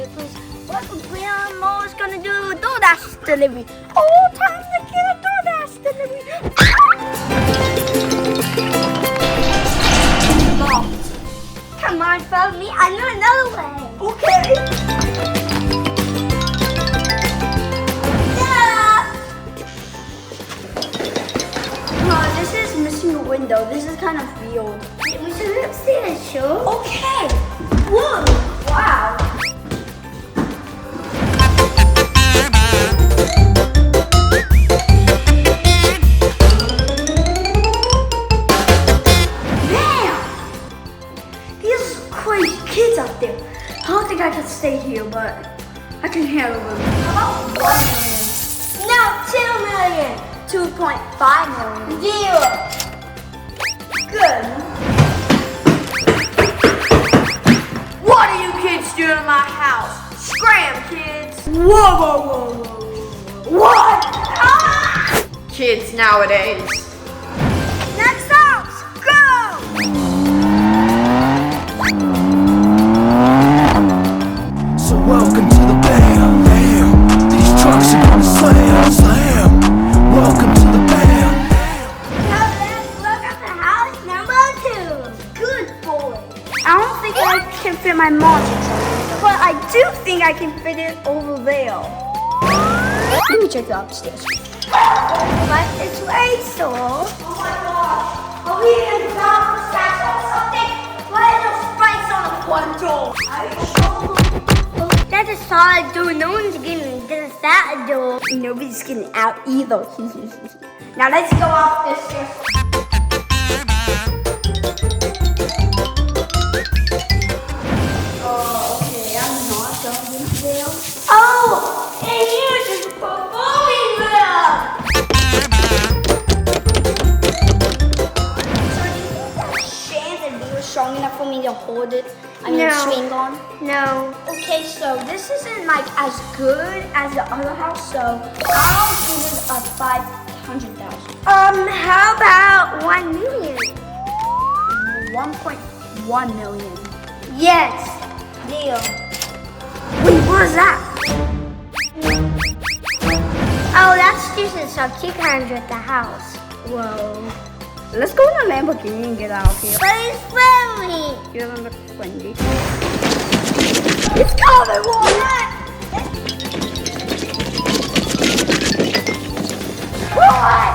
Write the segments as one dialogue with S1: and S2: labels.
S1: please. What grandma's gonna do a DoorDash delivery? Oh, time to get a DoorDash delivery. Locked. Come on, follow me. I know another way. Okay. This is missing a window. This is kind of weird. We should go upstairs, sure? Okay. Whoa. Wow. Man! These crazy kids out there. I don't think I can stay here, but I can handle them. How about 1 million? No, 2 million. 2.5 million. Deal. Good. What are you kids doing in my house? Scram, kids. Whoa, whoa, whoa, whoa. What? Ah!
S2: Kids nowadays.
S1: Next house, go!
S3: So welcome to the bam, bam. These trucks are gonna slam, slam. Welcome to the bam.
S1: Now let's look at the house number 2. Good boy. I don't think I can fit my monster truck, but I do think I can fit it over there. Let me check the upstairs. But it's Rachel. Oh my gosh. Are we in the sack or something? Why are there spikes on the front door? Are you sure? That's a solid door. No one's getting this that door. Nobody's getting out either. Now let's go off this stairs. Oh, okay. I'm not going there. Oh, and here's just a performing room. So do you think that chandelier is strong enough for me to hold it? Swing on? No. Okay, so this isn't like as good as the other house, so I'll give it a 500,000. How about 1 million? 1.1 million. Yes. Deal. Wait, what is that? Oh, that's just a sub-200 at the house. Whoa. Let's go in a Lamborghini and get out of here. But it's friendly. You don't look friendly. It's coming, Walnut! What?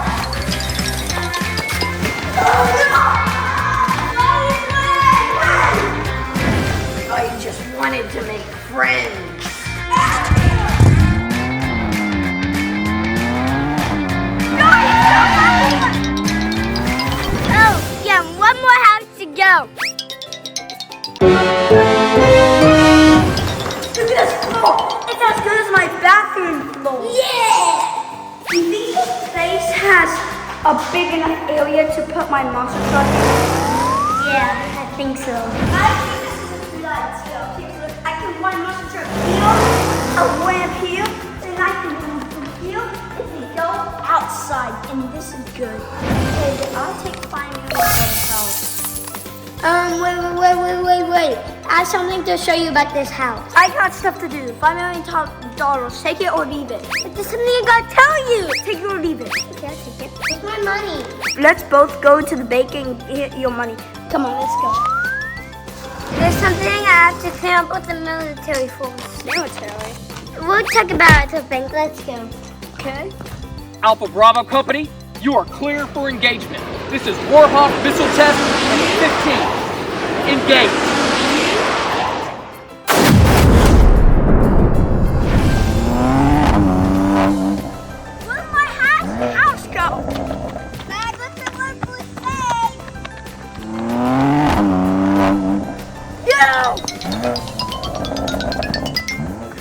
S1: Oh no!
S2: I just wanted to make friends.
S1: Oh, yeah, one more house to go. Look at this floor. It's as good as my bathroom floor. Yeah! Do you think this place has a big enough area to put my monster truck in? Yeah, I think so. I think this is a good idea. Okay, so I can run my monster truck here, a ramp here, and I can run from here if we go outside, and this is good. Okay, I'll take 5 million for this house. Wait. I have something to show you about this house. I got stuff to do. $5 million. Take it or leave it. But there's something I gotta tell you. Take it or leave it. Okay, I'll take it. Take my money. Let's both go to the bank and get your money. Come on, let's go. There's something I have to clean up with the military force. Military? We'll talk about it at the bank. Let's go. Okay.
S4: Alpha Bravo Company, you are clear for engagement. This is Warhawk Missile Test number 15. Engage.